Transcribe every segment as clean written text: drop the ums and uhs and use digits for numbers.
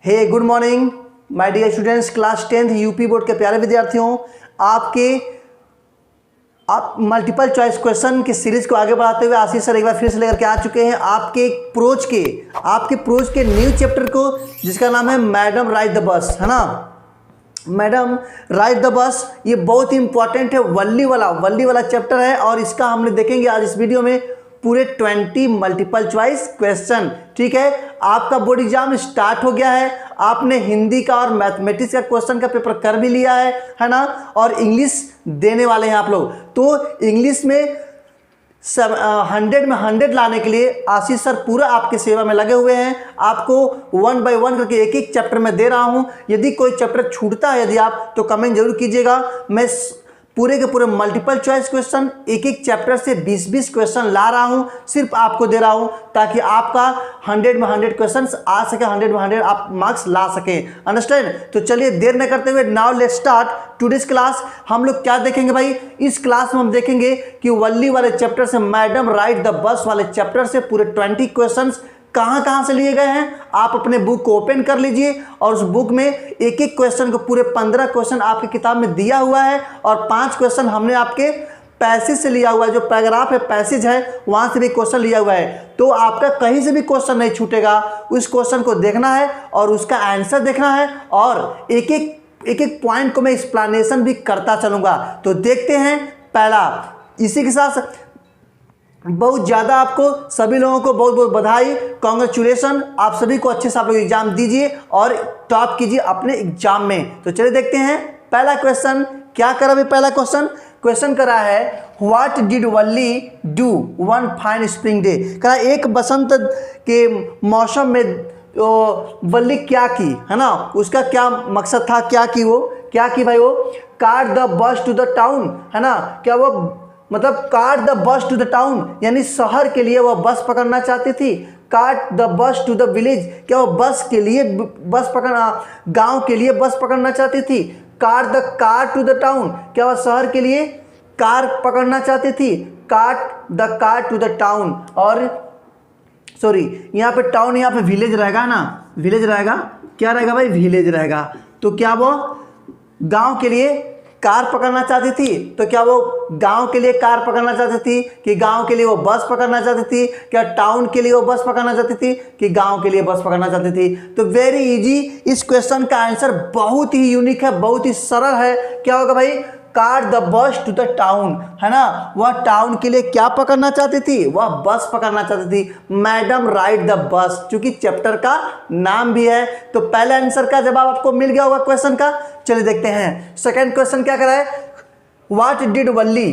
Hey good morning my dear students, class 10th UP board के प्यारे विद्यार्थियों। आप मल्टीपल चॉइस क्वेश्चन की सीरीज को आगे बढ़ाते हुए आशीष सर एक बार फिर से लेकर के आ चुके हैं आपके प्रोज के न्यू चैप्टर को, जिसका नाम है मैडम राइड द बस, है ना। मैडम राइड द बस ये बहुत ही इंपॉर्टेंट है, वल्ली वाला चैप्टर है और इसका हमने देखेंगे आज इस वीडियो में पूरे 20 मल्टीपल चॉइस क्वेश्चन। ठीक है, आपका बोर्ड एग्जाम स्टार्ट हो गया है, आपने हिंदी का और मैथमेटिक्स का क्वेश्चन का पेपर कर भी लिया है ना, और इंग्लिश देने वाले हैं आप लोग। तो इंग्लिश में 100 में 100 लाने के लिए आशीष सर पूरा आपके सेवा में लगे हुए हैं। आपको 1 by 1 करके एक एक चैप्टर में दे रहा हूं। यदि कोई चैप्टर छूटता है यदि आप तो कमेंट जरूर कीजिएगा। मैं पूरे के पूरे मल्टीपल चॉइस क्वेश्चन एक एक चैप्टर से 20-20 क्वेश्चन ला रहा हूं, सिर्फ आपको दे रहा हूं ताकि आपका 100 में 100 क्वेश्चन आ सके, 100 में 100 आप मार्क्स ला सकें। अंडरस्टैंड? तो चलिए देर न करते हुए now let's start today's class. हम लोग क्या देखेंगे भाई इस क्लास में? हम देखेंगे कि वल्ली वाले चैप्टर से, मैडम राइड द बस वाले चैप्टर से पूरे 20 क्वेश्चन कहाँ से लिए गए हैं। आप अपने बुक को ओपन कर लीजिए और उस बुक में एक एक क्वेश्चन को पूरे 15 क्वेश्चन आपकी किताब में दिया हुआ है और 5 क्वेश्चन हमने आपके पैसेज से लिया हुआ है। जो पैराग्राफ है, पैसेज है, वहाँ से भी क्वेश्चन लिया हुआ है। तो आपका कहीं से भी क्वेश्चन नहीं छूटेगा। उस क्वेश्चन को देखना है और उसका आंसर देखना है और एक एक पॉइंट को मैं एक्सप्लेनेशन भी करता चलूँगा। तो देखते हैं पहला। इसी के साथ बहुत ज़्यादा आपको सभी लोगों को बहुत बहुत बधाई, कॉन्ग्रेचुलेसन। आप सभी को अच्छे से आप लोग एग्जाम दीजिए और टॉप कीजिए अपने एग्जाम में। तो चलिए देखते हैं पहला क्वेश्चन क्या करा। भी पहला क्वेश्चन करा है what did Valli do one fine spring day. कहा एक बसंत के मौसम में वल्ली क्या की, है ना, उसका क्या मकसद था, क्या की भाई वो car the bus to the town, है ना। क्या वो मतलब car the bus to the town यानी शहर के लिए वह बस पकड़ना चाहती थी। Car the bus to the village, क्या वो गांव के लिए बस पकड़ना चाहती थी। कार टू द टाउन, क्या वह शहर के लिए कार पकड़ना चाहती थी। कार टू द टाउन, और सॉरी यहाँ पे टाउन, यहाँ पे विलेज रहेगा ना, विलेज रहेगा, क्या रहेगा भाई, विलेज रहेगा। तो क्या वो गांव के लिए कार पकड़ना चाहती थी। तो क्या वो गांव के लिए कार पकड़ना चाहती थी कि गांव के लिए वो बस पकड़ना चाहती थी? क्या टाउन के लिए वो बस पकड़ना चाहती थी कि गांव के लिए बस पकड़ना चाहती थी? तो वेरी इजी, इस क्वेश्चन का आंसर बहुत ही यूनिक है, बहुत ही सरल है। क्या होगा भाई, car the bus to the town, है ना। वह टाउन के लिए क्या पकड़ना चाहती थी? वह बस पकड़ना चाहती थी। मैडम राइड द बस, चूंकि चैप्टर का नाम भी है। तो पहले आंसर का जवाब आपको मिल गया होगा क्वेश्चन का। चलिए देखते हैं सेकंड क्वेश्चन क्या करा है। व्हाट डिड वल्ली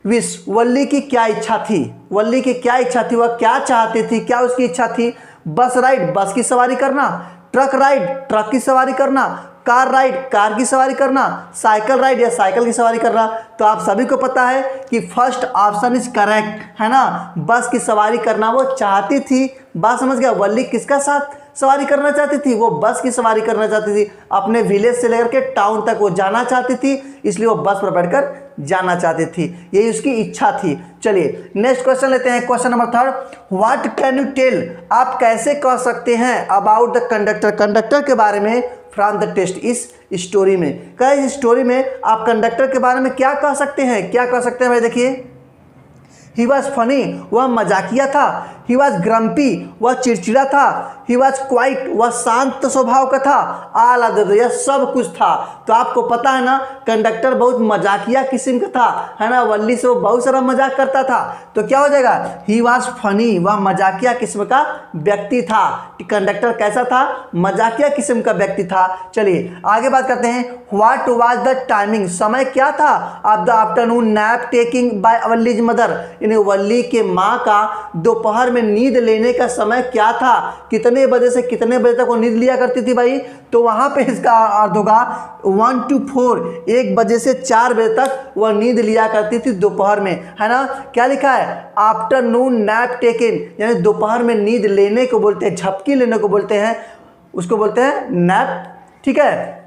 विश, वल्ली की क्या इच्छा थी? वल्ली की क्या इच्छा थी, वह क्या चाहती थी, क्या उसकी इच्छा थी? बस राइड, बस की सवारी करना। ट्रक राइड, ट्रक की सवारी करना। कार राइड, कार की सवारी करना। साइकिल राइड या साइकिल की सवारी करना। तो आप सभी को पता है कि फर्स्ट ऑप्शन इज करेक्ट, है ना। बस की सवारी करना वो चाहती थी। बात समझ गया? वल्ली किसका साथ सवारी करना चाहती थी? वो बस की सवारी करना चाहती थी। अपने विलेज से लेकर के टाउन तक वो जाना चाहती थी, इसलिए वो बस पर बैठकर जाना चाहती थी। यही उसकी इच्छा थी। चलिए नेक्स्ट क्वेश्चन लेते हैं, question number 3। What can you tell, आप कैसे कह सकते हैं अबाउट द कंडक्टर, कंडक्टर के बारे में फ्रॉम द टेस्ट, इस स्टोरी में। क्या इस स्टोरी में आप कंडक्टर के बारे में क्या कह सकते हैं? क्या कह सकते हैं भाई? देखिए, ही वॉज फनी, वह मजाकिया था। ही वॉज ग्रम्पी, वह चिड़चिड़ा था। ही वॉज क्वाइट, वह शांत स्वभाव का था। आल अदर, यह सब कुछ था। तो आपको पता है ना कंडक्टर बहुत मजाकिया किस्म का था, है ना। वल्ली से वो बहुत सारा मजाक करता था। तो क्या हो जाएगा, ही वॉज फनी, वह मजाकिया किस्म का व्यक्ति था। कंडक्टर कैसा था? मजाकिया किस्म का व्यक्ति था। चलिए आगे बात करते हैं। व्हाट वाज द टाइमिंग, समय क्या था of the afternoon nap taking by Valli's mother, यानी वल्ली के माँ का दोपहर में नींद लेने का समय क्या था? कितने बजे से कितने बजे तक वो नींद लिया करती थी भाई? तो वहां पे इसका अर्थ होगा 1 to 4, 1 बजे से 4 बजे तक वह नींद लिया करती थी दोपहर में, है ना। क्या लिखा है? आफ्टरनून नैप टेकन, यानी दोपहर में नींद लेने को बोलते हैं, झपकी लेने को बोलते हैं, उसको बोलते हैं नैप। ठीक है,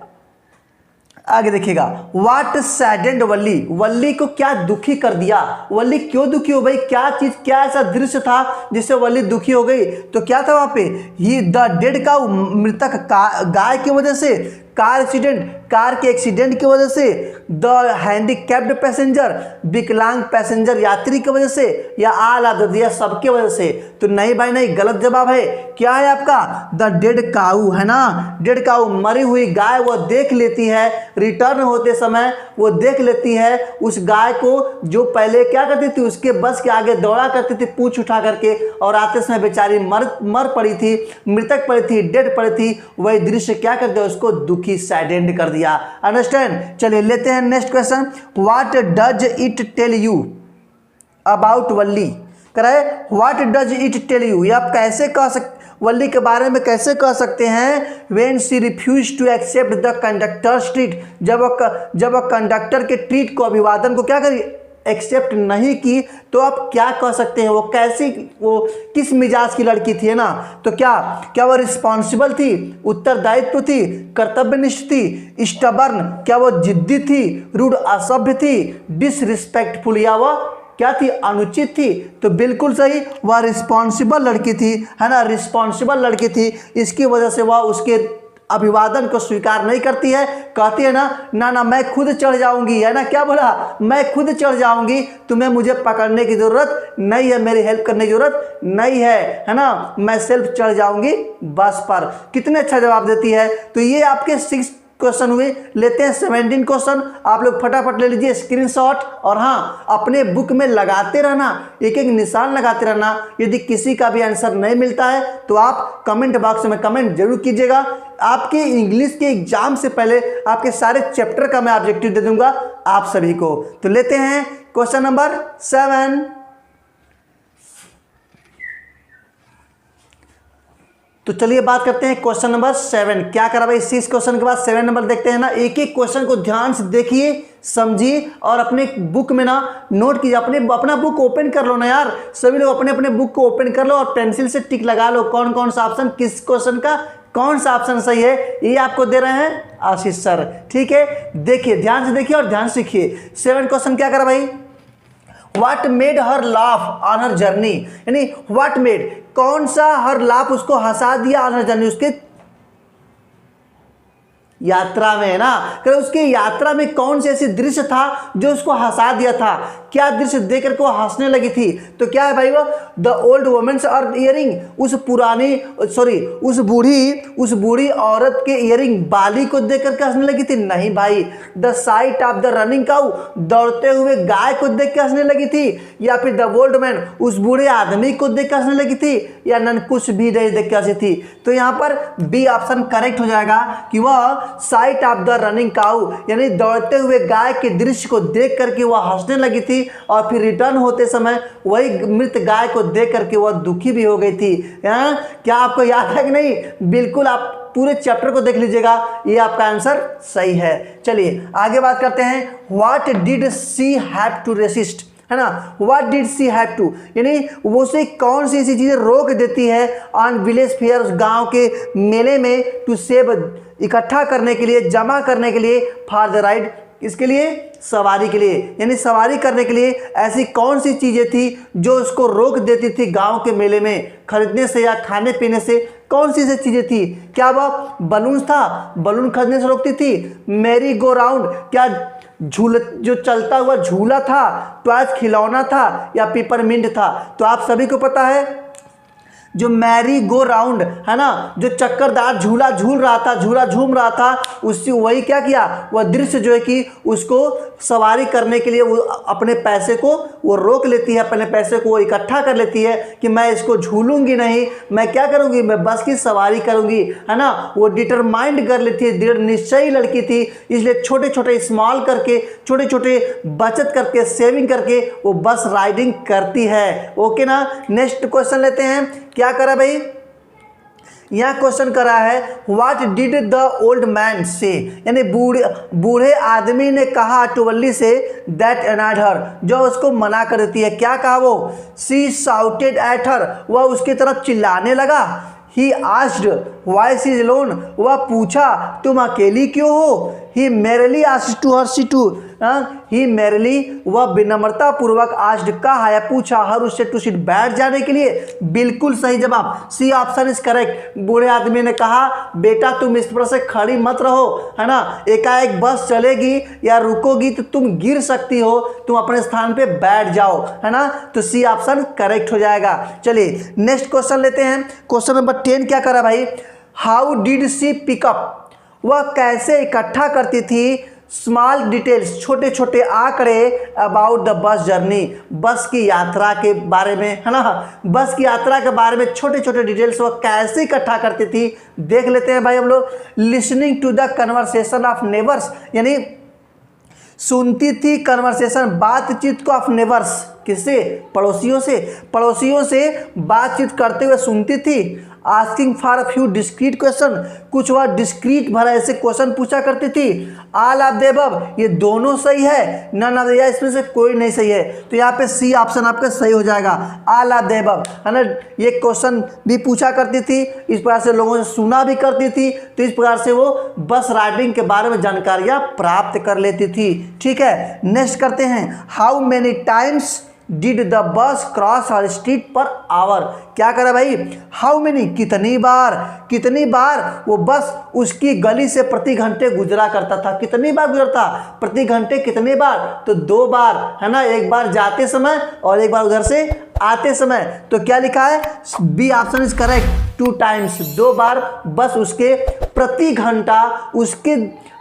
आगे देखिएगा, वाट सैडेंड वल्ली, वल्ली को क्या दुखी कर दिया, वल्ली क्यों दुखी हो गई, क्या चीज, क्या ऐसा दृश्य था जिससे वल्ली दुखी हो गई। तो क्या था वहां पे, ही द डेड का, मृतक गाय की वजह से, कार एक्सीडेंट, कार के एक्सीडेंट की वजह से, द हैंडीकैप्ड पैसेंजर, विकलांग पैसेंजर यात्री की वजह से, या आल ऑफ द, या सबकी वजह से। तो नहीं भाई नहीं, गलत जवाब है। क्या है आपका, द डेड काऊ, है ना, डेड काऊ, मरी हुई गाय वो देख लेती है, रिटर्न होते समय वो देख लेती है उस गाय को जो पहले क्या करती थी, उसके बस के आगे दौड़ा करती थी पूंछ उठा करके, और आते समय बेचारी मर पड़ी थी, मृतक पड़ी थी, डेड पड़ी थी। वही दृश्य क्या कर दिया, उसको दुखी, सैडेंड कर दिया। अंडरस्टैंड। चलिए लेते हैं next question, what does it tell you about Valli. करे what does it tell you, ये आप कैसे कह सकते, वल्ली के बारे में कैसे कह सकते हैं, when she refuse to accept the conductor's treat, जब वह कंडक्टर के ट्रीट को, अभिवादन को क्या करी, एक्सेप्ट नहीं की, तो आप क्या कह सकते हैं, वो कैसी, वो किस मिजाज की लड़की थी, है ना। तो क्या वो रिस्पॉन्सिबल थी, उत्तरदायित्व थी, कर्तव्यनिष्ठ थी, स्टबर्न, क्या वो जिद्दी थी, रूड असभ्य थी, डिसरिस्पेक्टफुल, या वह क्या थी, अनुचित थी। तो बिल्कुल सही, वह रिस्पॉन्सिबल लड़की थी, है ना, रिस्पॉन्सिबल लड़की थी। इसकी वजह से वह उसके अभिवादन को स्वीकार नहीं करती है, कहती है ना मैं खुद चढ़ जाऊंगी, है ना, क्या बोला, मैं खुद चढ़ जाऊंगी, तुम्हें मुझे पकड़ने की जरूरत नहीं है, मेरी हेल्प करने की जरूरत नहीं है ना, मैं सेल्फ चढ़ जाऊंगी बस पर। कितने अच्छा जवाब देती है। तो ये आपके 6 क्वेश्चन हुए। लेते हैं 17 क्वेश्चन, आप लोग फटाफट ले लीजिए स्क्रीनशॉट, और हाँ अपने बुक में लगाते रहना, एक एक निशान लगाते रहना। यदि किसी का भी आंसर नहीं मिलता है तो आप कमेंट बॉक्स में कमेंट जरूर कीजिएगा। आपके इंग्लिश के एग्जाम से पहले आपके सारे चैप्टर का मैं ऑब्जेक्टिव दे दूंगा आप सभी को। तो लेते हैं क्वेश्चन नंबर 7। तो चलिए बात करते हैं क्वेश्चन नंबर 7। क्या करा भाई, 6 क्वेश्चन के बाद 7 नंबर देखते हैं ना। एक एक क्वेश्चन को ध्यान से देखिए, समझिए, और अपने बुक में ना नोट कीजिए। अपना बुक ओपन कर लो ना यार, सभी लोग अपने अपने बुक को ओपन कर लो और पेंसिल से टिक लगा लो, कौन कौन सा ऑप्शन, किस क्वेश्चन का कौन सा ऑप्शन सही है, ये आपको दे रहे हैं आशीष सर। ठीक है, देखिए, ध्यान से देखिए और ध्यान से सीखिए। 7 क्वेश्चन क्या करा भाई, What made her laugh on her journey, यानी what made, कौन सा हर लाफ उसको हंसा दिया, on her journey, उसके यात्रा में, है ना, उसके यात्रा में कौन से ऐसी दृश्य था जो उसको हंसा दिया था, क्या दृश्य देखकर को हंसने लगी थी। तो क्या है भाई वो, the old women's are earring, उस बूढ़ी औरत के इयरिंग, बाली को देखकर के हंसने लगी थी। नहीं भाई, the sight of the running cow, दौड़ते हुए गाय को देख के हंसने लगी थी, या फिर द ओल्ड मैन, उस बूढ़े आदमी को देख के हंसने लगी थी, या नन कुछ भी नहीं देख के हंसी थी। तो यहाँ पर बी ऑप्शन करेक्ट हो जाएगा कि वह साइट ऑफ द रनिंग काऊ, यानी दौड़ते हुए गाय के दृश्य को देख करके वह हंसने लगी थी, और फिर रिटर्न होते समय वही मृत गाय को देख करके वह दुखी भी हो गई थी। क्या आपको याद है कि नहीं, बिल्कुल आप पूरे चैप्टर को देख लीजिएगा, ये आपका आंसर सही है। चलिए आगे बात करते हैं, what did she have to resist, है ना, what did she have to, यानी वो से कौन सी ऐसी चीजें रोक देती है ऑन विलेज फेयर, उस गांव के मेले में, टू सेव, इकट्ठा करने के लिए, जमा करने के लिए, फॉर द राइड, इसके लिए, सवारी के लिए, यानी सवारी करने के लिए ऐसी कौन सी चीजें थी जो उसको रोक देती थी गांव के मेले में खरीदने से या खाने पीने से, कौन सी चीजें थी। क्या वह बलून था, बलून खरीदने से रोकती थी, मैरी गो राउंड, क्या जो चलता हुआ झूला था, टॉयज खिलौना था, या पेपरमिंट था। तो आप सभी को पता है जो मैरी गो राउंड, है ना, जो चक्करदार झूला झूल रहा था, झूला झूम रहा था, उससे वही क्या किया, वह दृश्य जो है कि उसको सवारी करने के लिए वो अपने पैसे को वो रोक लेती है, अपने पैसे को वो इकट्ठा कर लेती है कि मैं इसको झूलूंगी नहीं, मैं क्या करूंगी, मैं बस की सवारी करूंगी, है ना। वो डिटरमाइंड कर लेती है, दृढ़ निश्चयी लड़की थी, इसलिए छोटे छोटे स्मॉल करके, छोटे छोटे बचत करके, सेविंग करके वो बस राइडिंग करती है। ओके ना। नेक्स्ट क्वेश्चन लेते हैं, क्या करा भाई, यह क्वेश्चन करा है, what did the old man से, यानी बूढ़े आदमी ने कहा टू वल्ली से, दैट एनायड हर, जो उसको मना कर देती है। क्या कहा वो, शी शाउटेड एट हर, वह उसकी तरफ चिल्लाने लगा। He asked why she is alone, वह पूछा तुम अकेली क्यों हो। He merely asked to her see to, he merely, वह विनम्रता पूर्वक आस्क्ड कहा या पूछा हर उससे टू सीट, बैठ जाने के लिए। बिल्कुल सही जवाब, सी ऑप्शन इज करेक्ट। बूढ़े आदमी ने कहा बेटा तुम इस तरह से खड़ी मत रहो, है ना, एकाएक बस चलेगी या रुकोगी तो तुम गिर सकती हो, तुम अपने स्थान पे बैठ जाओ, है ना। तो सी ऑप्शन करेक्ट हो जाएगा। चलिए नेक्स्ट क्वेश्चन लेते हैं। क्वेश्चन नंबर 10 क्या करा भाई, हाउ डिड सी पिकअप, वह कैसे इकट्ठा करती थी स्मॉल डिटेल्स, छोटे छोटे आंकड़े अबाउट द बस जर्नी, बस की यात्रा के बारे में, है ना, बस की यात्रा के बारे में छोटे छोटे डिटेल्स वह कैसे इकट्ठा करती थी, देख लेते हैं भाई हम लोग। Listening to the conversation of neighbours, यानी सुनती थी कन्वर्सेशन, बातचीत को, ऑफ नेबर्स, किससे, पड़ोसियों से, पड़ोसियों से बातचीत करते हुए सुनती थी। Asking for a few discrete question, कुछ वह डिस्क्रीट भरा ऐसे क्वेश्चन पूछा करती थी। ऑल ऑफ द अबव, ये दोनों सही है, नन ऑफ द, इसमें से कोई नहीं सही है, तो यहाँ पे सी ऑप्शन आपका सही हो जाएगा, ऑल ऑफ द अबव, है ना। ये क्वेश्चन भी पूछा करती थी, इस प्रकार से लोगों से सुना भी करती थी, तो इस प्रकार से वो बस राइडिंग के बारे में जानकारियाँ प्राप्त कर लेती थी। ठीक है, नेक्स्ट करते हैं। How many times did the bus cross her street per hour, क्या करा भाई, हाउ मेनी, कितनी बार, कितनी बार वो बस उसकी गली से प्रति घंटे गुजरा करता था, कितनी बार गुजरता, प्रति घंटे कितने बार, तो 2 बार, है ना, एक बार जाते समय और एक बार उधर से आते समय। तो क्या लिखा है, B option is correct, 2 times, 2 बार बस उसके प्रति घंटा उसके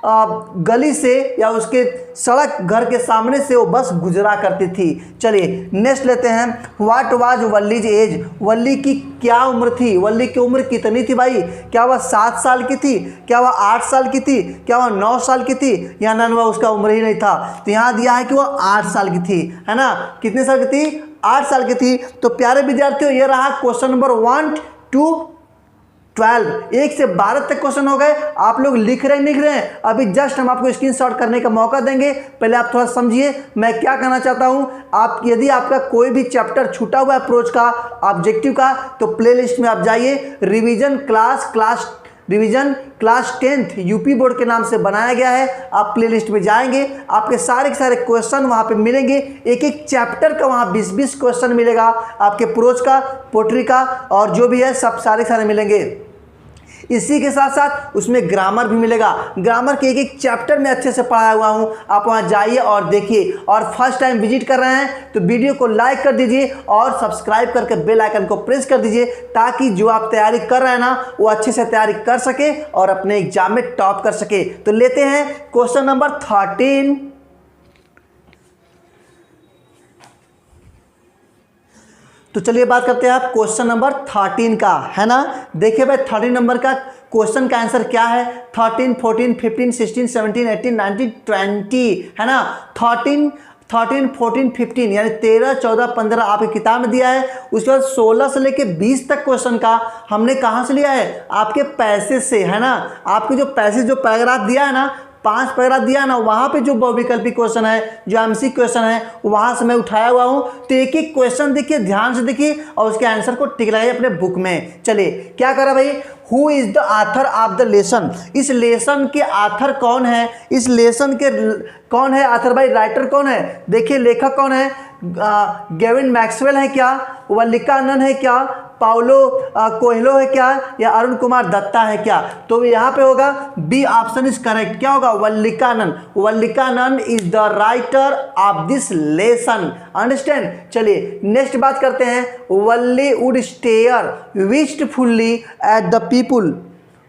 गली से या उसके सड़क घर के सामने से वो बस गुजरा करती थी। चलिए नेक्स्ट लेते हैं। व्हाट वाज वल्लीज एज, वल्ली की क्या उम्र थी, वल्ली की उम्र कितनी थी भाई, क्या वह 7 साल की थी, क्या वह 8 साल की थी, क्या वह 9 साल की थी, या नन वह उसका उम्र ही नहीं था। तो यहाँ दिया है कि वह 8 साल की थी, है ना, कितने साल की थी, 8 साल की थी। तो प्यारे विद्यार्थियों ये रहा क्वेश्चन नंबर 1 to 12, 1 से 12 तक क्वेश्चन हो गए। आप लोग लिख रहे हैं, अभी जस्ट हम आपको स्क्रीनशॉट करने का मौका देंगे। पहले आप थोड़ा समझिए मैं क्या कहना चाहता हूं। आप यदि आपका कोई भी चैप्टर छूटा हुआ है अप्रोच का, ऑब्जेक्टिव का, तो प्लेलिस्ट में आप जाइए, revision class 10th UP board के नाम से बनाया गया है। आप प्लेलिस्ट में जाएंगे, आपके सारे के सारे क्वेश्चन वहाँ पे मिलेंगे, एक एक चैप्टर का वहाँ 20-20 क्वेश्चन मिलेगा, आपके प्रोज का, पोट्री का और जो भी है सब सारे मिलेंगे। इसी के साथ साथ उसमें ग्रामर भी मिलेगा, ग्रामर के एक एक चैप्टर में अच्छे से पढ़ाया हुआ हूँ, आप वहाँ जाइए और देखिए। और फर्स्ट टाइम विजिट कर रहे हैं तो वीडियो को लाइक कर दीजिए और सब्सक्राइब करके बेल आइकन को प्रेस कर दीजिए, ताकि जो आप तैयारी कर रहे हैं ना वो अच्छे से तैयारी कर सके और अपने एग्जाम में टॉप कर सके। तो लेते हैं क्वेश्चन नंबर 13। तो चलिए बात करते हैं आप क्वेश्चन नंबर 13 का, है ना। देखिए भाई 13 नंबर का क्वेश्चन का आंसर क्या है, 13, 14, 15, 16, 17, 18, 19, 20, है ना। 13, 14, 15 यानी 13, 14, 15 आपकी किताब में दिया है। उसके बाद 16 से लेके 20 तक क्वेश्चन का हमने कहाँ से लिया है, आपके पैसेज से, है ना। आपके जो पैसेज जो पैराग्राफ दिया है ना, 5 पैराग्राफ दिया है ना, वहाँ पे जो बहुविकल्पी क्वेश्चन है, जो एमसी क्वेश्चन है, वहाँ से मैं उठाया हुआ हूँ। तो एक एक क्वेश्चन देखिए, ध्यान से देखिए और उसके आंसर को टिक लगाइए अपने बुक में। चलिए क्या करा भाई, who is the author of the lesson, इस लेसन के ऑथर कौन है, इस लेसन के कौन है ऑथर भाई, राइटर कौन है। देखिए लेखक कौन है, गेविन मैक्सवेल है क्या, वल्लिकानंद है क्या, पाउलो कोएल्हो है क्या, या अरुण कुमार दत्ता है क्या। तो यहाँ पे होगा बी ऑप्शन इज करेक्ट, क्या होगा, Vallikkannan. Vallikkannan is the writer of this lesson, understand. चलिए नेक्स्ट बात करते हैं। Valli would stare wistfully at the people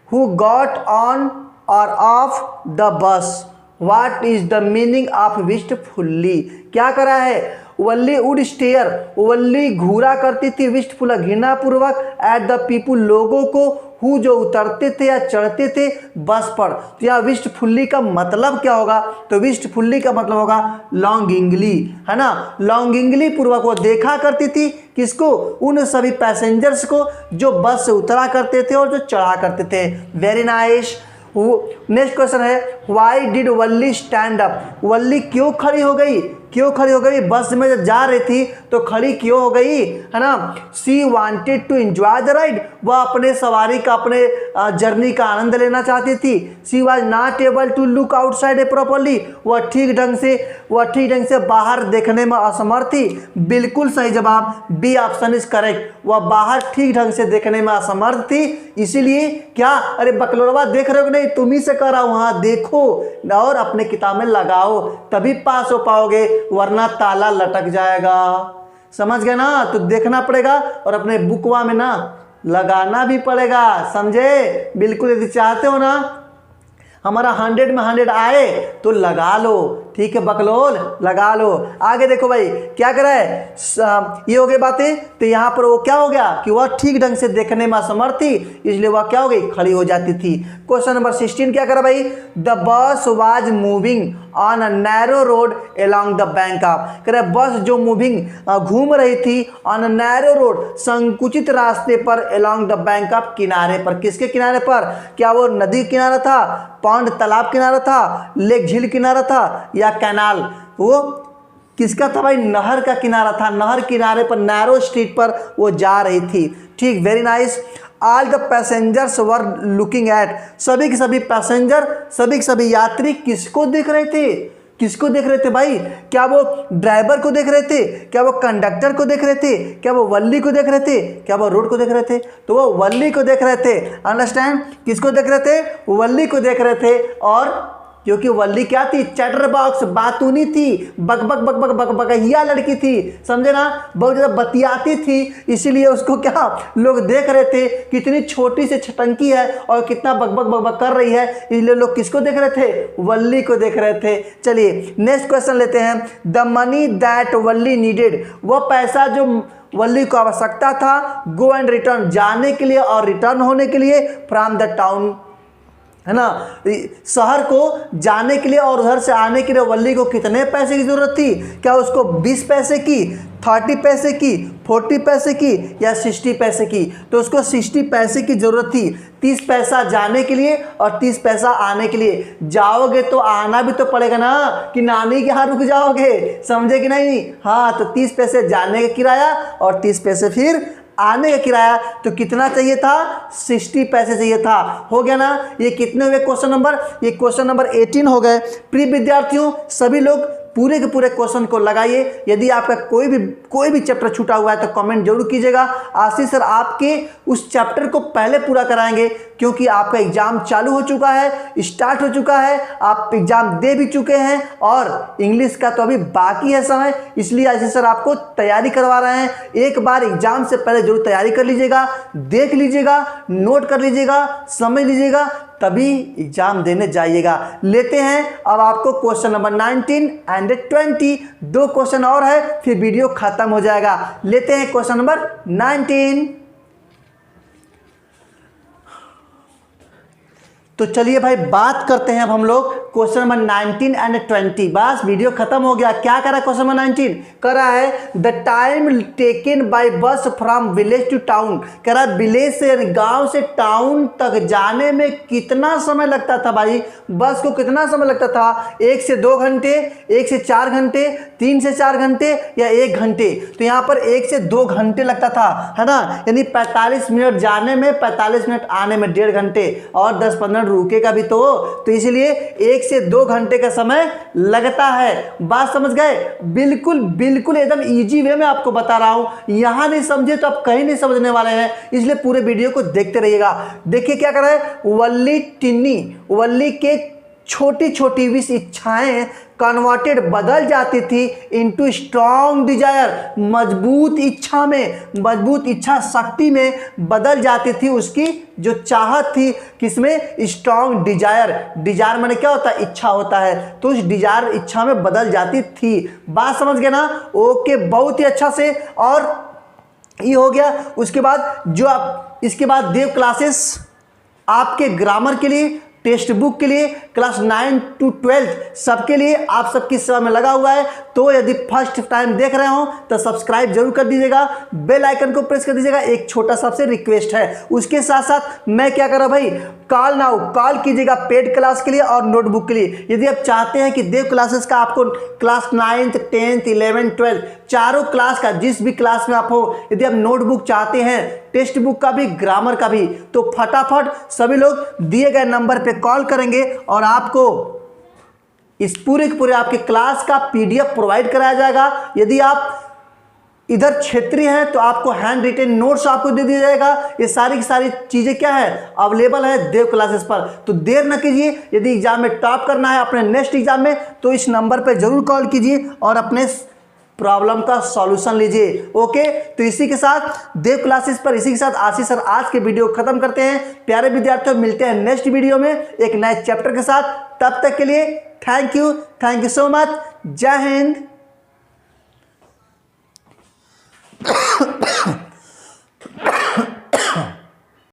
who got on और off the bus, what is the meaning of wistfully, क्या करा है, वल्ली वुड स्टेयर, वल्ली घूरा करती थी, विस्टफुल घृणापूर्वक, एट द पीपुल लोगों को, हु जो उतरते थे या चढ़ते थे बस पर। तो यहाँ विस्टफुल्ली का मतलब क्या होगा, तो विस्टफुल्ली का मतलब होगा लॉन्गिंगली, है ना। लॉन्गिंगली पूर्वक वो देखा करती थी, किसको, उन सभी पैसेंजर्स को जो बस से उतरा करते थे और जो चढ़ा करते थे। Very nice. नेक्स्ट क्वेश्चन है, why did Valli stand up, Valli क्यों खड़ी हो गई, क्यों खड़ी हो गई, बस में जब जा रही थी तो खड़ी क्यों हो गई, है ना। She wanted to enjoy the ride, वह अपने सवारी का, अपने जर्नी का आनंद लेना चाहती थी। She was not able to look outside a properly, वह ठीक ढंग से बाहर देखने में असमर्थ थी। बिल्कुल सही जवाब, बी ऑप्शन इज करेक्ट, वह बाहर ठीक ढंग से देखने में असमर्थ थी। इसीलिए क्या, अरे बकलोरवा देख रहे हो कि नहीं, तुम ही से कर रहा हूं, हाँ देखो और अपने किताब में लगाओ, तभी पास हो पाओगे, वरना ताला लटक जाएगा। समझ गए ना? तो देखना पड़ेगा और अपने बुकवा में ना लगाना भी पड़ेगा, समझे? बिल्कुल, यदि चाहते हो ना हमारा 100 में 100 आए तो लगा लो, ठीक है बकलोल, लगा लो। आगे देखो भाई क्या कर रहा है, ये हो गई बातें। तो यहाँ पर वो क्या हो गया कि वह ठीक ढंग से देखने में असमर्थ थी, इसलिए वह क्या हो गई, खड़ी हो जाती थी। क्वेश्चन नंबर 16 क्या करा भाई, the bus was moving on a narrow road along the bank of, कह रहे बस जो मूविंग घूम रही थी ऑन अ नैरो रोड, संकुचित रास्ते पर, अलोंग द बैंक ऑफ, किनारे पर। किसके किनारे पर? क्या वो नदी किनारा था, पॉन्ड तालाब किनारा था, लेक झील किनारा था, या कैनाल? वो किसका था भाई, नहर का किनारा था। नहर किनारे पर नैरो स्ट्रीट पर वो जा रही थी। ठीक, very nice. All the passengers were looking at, सभी के सभी पैसेंजर, सभी के सभी यात्री किसको देख रहे थे? किसको देख रहे थे भाई? क्या वो ड्राइवर को देख रहे थे? क्या वो कंडक्टर को देख रहे थे? क्या वो वल्ली को देख रहे थे? क्या वो रोड को देख रहे थे? तो वो वल्ली को देख रहे थे। अंडरस्टैंड? किसको देख रहे थे? वल्ली को देख रहे थे। और क्योंकि वल्ली क्या थी, चैटर बॉक्स, बातूनी थी, बक बक बक बक बक बकहिया लड़की थी, समझे ना, बहुत ज़्यादा बतियाती थी, इसीलिए उसको क्या लोग देख रहे थे, कितनी छोटी से छटंकी है और कितना बक बक बक बक कर रही है, इसलिए लोग किसको देख रहे थे, वल्ली को देख रहे थे। चलिए नेक्स्ट क्वेश्चन लेते हैं। The money that Valli needed, वह पैसा जो वल्ली को आवश्यकता था, गो एंड रिटर्न, जाने के लिए और रिटर्न होने के लिए, फ्रॉम द टाउन, है ना, शहर को जाने के लिए और उधर से आने के लिए वल्ली को कितने पैसे की जरूरत थी? क्या उसको 20 पैसे की, 30 पैसे की, 40 पैसे की, या 60 पैसे की? तो उसको 60 पैसे की जरूरत थी। 30 पैसा जाने के लिए और 30 पैसा आने के लिए। जाओगे तो आना भी तो पड़ेगा ना, कि नानी के यहाँ रुक जाओगे, समझे कि नहीं? हाँ, तो 30 पैसे जाने का किराया और 30 पैसे फिर आने का किराया। तो कितना चाहिए था? 60 पैसे चाहिए था। हो गया ना? ये कितने हुए क्वेश्चन नंबर? ये क्वेश्चन नंबर 18 हो गए। प्रिय विद्यार्थियों, सभी लोग पूरे के पूरे क्वेश्चन को लगाइए। यदि आपका कोई भी चैप्टर छूटा हुआ है तो कमेंट जरूर कीजिएगा। आशीष सर आपके उस चैप्टर को पहले पूरा कराएंगे, क्योंकि आपका एग्जाम चालू हो चुका है, स्टार्ट हो चुका है, आप एग्जाम दे भी चुके हैं और इंग्लिश का तो अभी बाकी है समय, इसलिए आशीष सर आपको तैयारी करवा रहे हैं। एक बार एग्जाम से पहले जरूर तैयारी कर लीजिएगा, देख लीजिएगा, नोट कर लीजिएगा, समझ लीजिएगा, तभी एग्जाम देने जाइएगा। लेते हैं अब आपको क्वेश्चन नंबर 19 एंड 20, 2 क्वेश्चन और है, फिर वीडियो खत्म हो जाएगा। लेते हैं क्वेश्चन नंबर 19। तो चलिए भाई बात करते हैं अब हम लोग क्वेश्चन नंबर 19 एंड 20। बस वीडियो खत्म हो गया। क्या करा क्वेश्चन नंबर 19? कह रहा है द टाइम टेकन बाय बस फ्रॉम विलेज टू टाउन, कह रहा है विलेज से गांव से टाउन तक जाने में कितना समय लगता था भाई? बस को कितना समय लगता था? 1 से 2 घंटे, 1 से 4 घंटे, 3 से 4 घंटे, या 1 घंटे? तो यहाँ पर 1 से 2 घंटे लगता था, है ना, यानी 45 मिनट जाने में, 45 मिनट आने में, 1.5 घंटे, और 10-15 मिनट रुकेगा भी तो इसलिए 1 से 2 घंटे का समय लगता है। बात समझ गए? बिल्कुल बिल्कुल एकदम इजी वे में आपको बता रहा हूं। यहां नहीं समझे तो आप कहीं नहीं समझने वाले हैं, इसलिए पूरे वीडियो को देखते रहिएगा। देखिए क्या कर रहा है, वल्ली टिन्नी, वल्ली के छोटी छोटी विश इच्छाएं कन्वर्टेड बदल जाती थी इनटू स्ट्रॉन्ग डिजायर, मजबूत इच्छा में, मजबूत इच्छा शक्ति में बदल जाती थी उसकी जो चाहत थी। किसमें? Strong Dzire. डिजायर माने क्या होता है? इच्छा होता है। तो उस डिजायर इच्छा में बदल जाती थी। बात समझ गए ना? ओके, बहुत ही अच्छा से। और ये हो गया। उसके बाद जो आप इसके बाद देव क्लासेस आपके ग्रामर के लिए, टेक्स्ट बुक के लिए, क्लास 9 to 12 सबके लिए आप सबकी सेवा में लगा हुआ है। तो यदि फर्स्ट टाइम देख रहे हो तो सब्सक्राइब जरूर कर दीजिएगा, बेल आइकन को प्रेस कर दीजिएगा। एक छोटा सा आपसे रिक्वेस्ट है। उसके साथ साथ मैं क्या कर रहा भाई, कॉल नाउ कॉल कीजिएगा पेड क्लास के लिए और नोटबुक के लिए। यदि आप चाहते हैं कि देव क्लासेस का आपको क्लास 9th 10th 11th 12 चारों क्लास का, जिस भी क्लास में आप हो, यदि आप नोटबुक चाहते हैं टेक्स्ट बुक का भी, ग्रामर का भी। तो फटाफट सभी लोग दिए गए नंबर पे कॉल करेंगे और आपको इस पूरे के पूरे आपके क्लास का पीडीएफ प्रोवाइड कराया जाएगा। यदि आप इधर क्षेत्रीय है तो आपको हैंड रिटेन नोट्स आपको दे दिया जाएगा। ये सारी की सारी चीज़ें क्या है, अवेलेबल है देव क्लासेस पर। तो देर न कीजिए, यदि एग्जाम में टॉप करना है अपने नेक्स्ट एग्जाम में तो इस नंबर पर जरूर कॉल कीजिए और अपने प्रॉब्लम का सॉल्यूशन लीजिए। ओके, तो इसी के साथ देव क्लासेस पर, इसी के साथ आशीष सर आज के वीडियो खत्म करते हैं। प्यारे विद्यार्थियों, मिलते हैं नेक्स्ट वीडियो में एक नए चैप्टर के साथ। तब तक के लिए थैंक यू सो मच। जय हिंद।